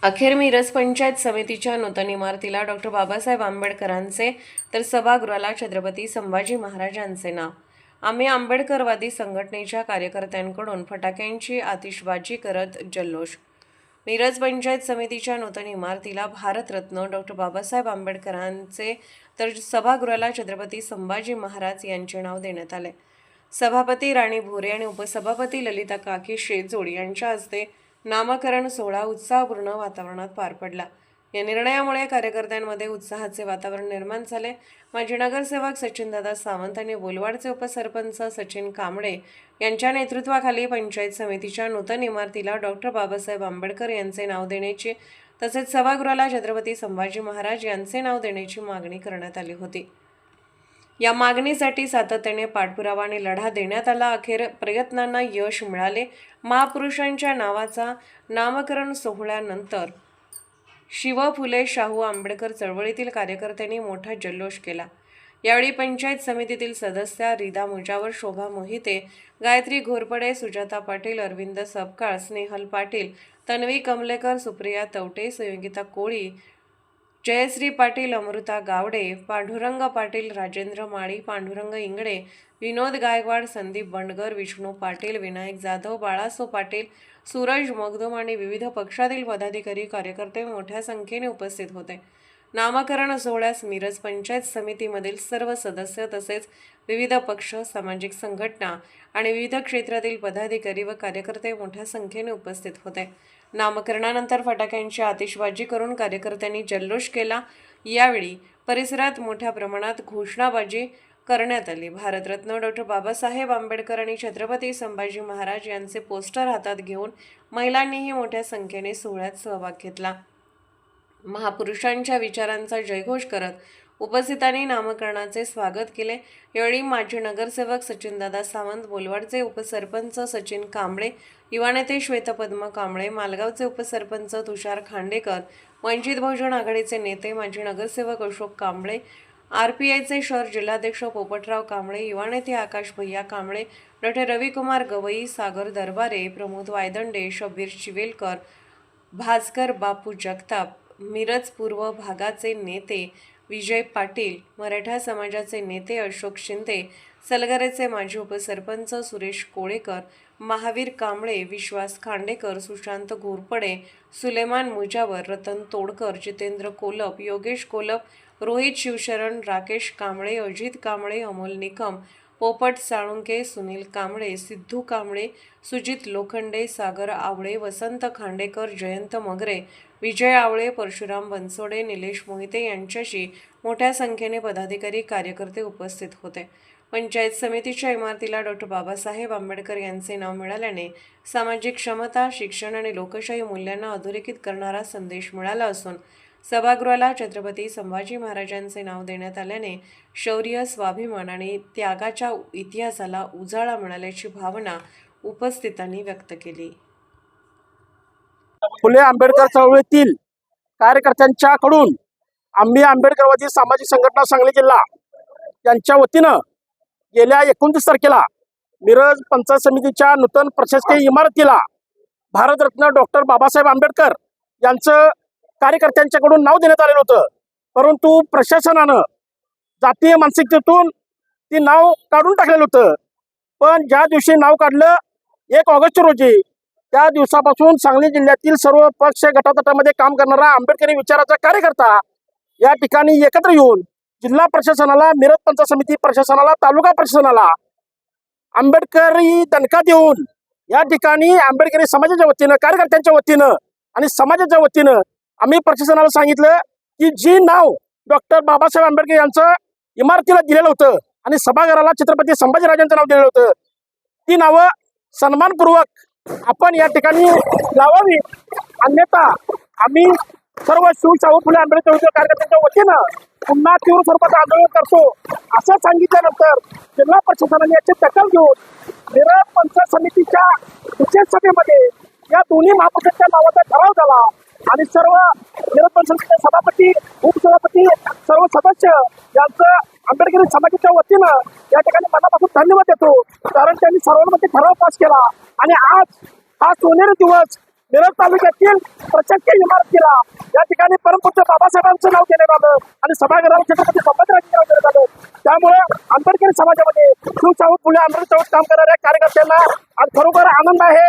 अखेर मिरज पंचायत समितीच्या नूतन इमारतीला डॉक्टर बाबासाहेब आंबेडकरांचे तर सभागृहाला छत्रपती संभाजी महाराजांचे नाव. आम्ही आंबेडकरवादी संघटनेच्या कार्यकर्त्यांकडून फटाक्यांची आतिषबाजी करत जल्लोष. मिरज पंचायत समितीच्या नूतन इमारतीला भारतरत्न डॉक्टर बाबासाहेब आंबेडकरांचे तर सभागृहाला छत्रपती संभाजी महाराज यांचे नाव देण्यात आले. सभापती राणी भोरे आणि उपसभापती ललिता काकी शेजोड यांच्या हस्ते नामकरण सोहळा उत्साहपूर्ण वातावरणात पार पडला. या निर्णयामुळे कार्यकर्त्यांमध्ये उत्साहाचे वातावरण निर्माण झाले. माजी नगरसेवक सचिनदादा सावंत आणि बोलवाडचे उपसरपंच सचिन कांबळे यांच्या नेतृत्वाखाली पंचायत समितीच्या नूतन इमारतीला डॉक्टर बाबासाहेब आंबेडकर यांचे नाव देण्याची तसेच सभागृहाला छत्रपती संभाजी महाराज यांचे नाव देण्याची मागणी करण्यात आली होती. या मागणीसाठी सातत्याने पाठपुरावा आणि लढा देण्यात आला. अखेर प्रयत्नांना यश मिळाले. महापुरुषांच्या नावाचा नामकरण सोहळ्यानंतर शिव फुले शाहू आंबेडकर चळवळीतील कार्यकर्त्यांनी मोठा जल्लोष केला. यावेळी पंचायत समितीतील सदस्या रिदा मुजावर, शोभा मोहिते, गायत्री घोरपडे, सुजाता पाटील, अरविंद सपकाळ, स्नेहल पाटील, तन्वी कमलेकर, सुप्रिया तवटे, संयोगिता कोळी, जयश्री पाटील, अमृता गावडे, पांडुरंग पाटील, राजेंद्र माळी, पांडुरंग इंगडे, विनोद गायकवाड, संदीप बंडगर, विष्णू पाटील, विनायक जाधव, बाळासो पाटील, सूरज मगदूम आणि विविध पक्षातील पदाधिकारी कार्यकर्ते मोठ्या संख्येने उपस्थित होते. नामकरण सोहळ्यास मिरज पंचायत समितीमधील सर्व सदस्य तसेच विविध पक्ष, सामाजिक संघटना आणि विविध क्षेत्रातील पदाधिकारी व कार्यकर्ते मोठ्या संख्येने उपस्थित होते. नामकरणानंतर फटाक्यांची आतिषबाजी करून कार्यकर्त्यांनी जल्लोष केला. यावेळी परिसरात मोठ्या प्रमाणात घोषणाबाजी करण्यात आली. भारतरत्न डॉक्टर बाबासाहेब आंबेडकर आणि छत्रपती संभाजी महाराज यांचे पोस्टर हातात घेऊन महिलांनीही मोठ्या संख्येने सोहळ्यात सहभाग घेतला. महापुरुषांच्या विचारांचा जयघोष करत उपस्थितांनी नामकरणाचे स्वागत केले. यावेळी माजी नगरसेवक सचिनदादा सावंत, बोलवाडचे उपसरपंच सचिन कांबळे, युवा नेते श्वेतपद्म कांबळे, मालगावचे उपसरपंच तुषार खांडेकर, वंचित बहुजन आघाडीचे नेते माजी नगरसेवक अशोक कांबळे, आरपीआयचे शहर जिल्हाध्यक्ष पोपटराव कांबळे, युवा नेते आकाश भैया कांबळे, डॉक्टर रविकुमार गवई, सागर दरबारे, प्रमोद वायदंडे, शब्बीर चिवेलकर, भास्कर बापू जगताप, मिरज पूर्व भागाचे नेते विजय पाटील, मराठा समाजाचे नेते अशोक शिंदे, सलगरेचे माजी उपसरपंच सुरेश कोळेकर, महावीर कांबळे, विश्वास खांडेकर, सुशांत घोरपडे, सुलेमान मुजावर, रतन तोडकर, जितेंद्र कोलप, योगेश कोलप, रोहित शिवशरण, राकेश कांबळे, अजित कांबळे, अमोल निकम, पोपट साळुंके, सुनील कांबळे, सिद्धू कांबळे, सुजित लोखंडे, सागर आवळे, वसंत खांडेकर, जयंत मगरे, विजय आवळे, परशुराम बनसोडे, निलेश मोहिते यांच्याशी मोठ्या संख्येने पदाधिकारी कार्यकर्ते उपस्थित होते. पंचायत समितीच्या इमारतीला डॉक्टर बाबासाहेब आंबेडकर यांचे नाव मिळाल्याने सामाजिक क्षमता, शिक्षण आणि लोकशाही मूल्यांना अधोरेखित करणारा संदेश मिळाला असून सभागृहाला छत्रपती संभाजी महाराजांचे नाव देण्यात आल्याने शौर्य, स्वाभिमान आणि त्यागाच्या इतिहासाला उजाळा मिळाल्याची भावना उपस्थितांनी व्यक्त केली. फुले आंबेडकर चळवळीतील कार्यकर्त्यांच्याकडून आम्ही आंबेडकरवादी सामाजिक संघटना सांगली जिल्हा यांच्या वतीनं गेल्या 29 तारखेला मिरज पंचायत समितीच्या नूतन प्रशासकीय इमारतीला भारतरत्न डॉक्टर बाबासाहेब आंबेडकर यांचं कार्यकर्त्यांच्याकडून नाव देण्यात आलेलं होतं. परंतु प्रशासनानं जातीय मानसिकतेतून ती नाव काढून टाकलेलं होतं. पण ज्या दिवशी नाव काढलं 1 ऑगस्ट रोजी, त्या दिवसापासून सांगली जिल्ह्यातील सर्व पक्ष गटातटामध्ये काम करणारा आंबेडकरी विचाराचा कार्यकर्ता या ठिकाणी एकत्र येऊन जिल्हा प्रशासनाला, मिरज पंचायत समिती प्रशासनाला, तालुका प्रशासनाला आंबेडकरी दणका देऊन या ठिकाणी आंबेडकरी समाजाच्या वतीनं, कार्यकर्त्यांच्या वतीनं आणि समाजाच्या वतीनं आम्ही प्रशासनाला सांगितलं की जी नाव डॉक्टर बाबासाहेब आंबेडकर यांचं इमारतीला दिलेलं होतं आणि सभागृहाला छत्रपती संभाजीराजांचं नाव दिलेलं होतं, ती नावं सन्मानपूर्वक आपण या ठिकाणी लावावी, अन्यथा आम्ही सर्व शाहू फुले आंबेडकर कार्यकर्त्यांच्या वतीनं पुन्हा तीव्र स्वरूपाचं आंदोलन करतो असं सांगितल्यानंतर जिल्हा प्रशासनाने याची दखल घेऊन मिरज पंचायत समितीच्या विशेष सभेमध्ये या दोन्ही महापुरुषांच्या नावाचा ठराव झाला आणि सर्व मिरज पंचायत समितीचे सभापती, उपसभापती, सर्व सदस्य यांचं आंबेडकरी समाजाच्या वतीनं या ठिकाणी मनापासून धन्यवाद देतो. कारण त्यांनी सर्वांमध्ये ठराव पास केला आणि आज हा सोनेरी दिवस मिरज तालुक्यातील प्रशासकीय इमारतीला या ठिकाणी परमपूज्य बाबासाहेबांचं नाव देण्यात आलं आणि सभागृहावर छत्रपती संभाजीराजांचं नाव देण्यात आलं. त्यामुळे आंबेडकरी समाजामध्ये शिवशाहू फुले आंबेडकर चळवळीत काम करणाऱ्या कार्यकर्त्यांना आज खरोखर आनंद आहे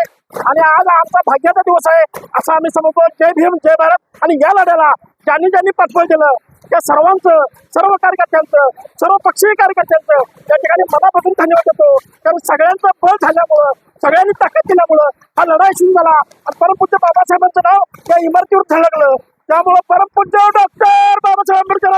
आणि आज आमचा भाग्याचा दिवस आहे असं आम्ही समजतो. जय भीम जय भारत. आणि या लढ्याला ज्यांनी ज्यांनी पाठबळ दिलं त्या सर्वांचं, सर्व कार्यकर्त्यांचं, सर्व पक्षीय कार्यकर्त्यांचं त्या ठिकाणी मनापासून धन्यवाद देतो. कारण सगळ्यांचं बळ झाल्यामुळं, सगळ्यांनी ताकद दिल्यामुळं हा लढा सुरू झाला आणि परमपूज्य बाबासाहेबांचं नाव या इमारतीवर झळकलं. त्यामुळं परमपूज्य डॉक्टर बाबासाहेब आंबेडकर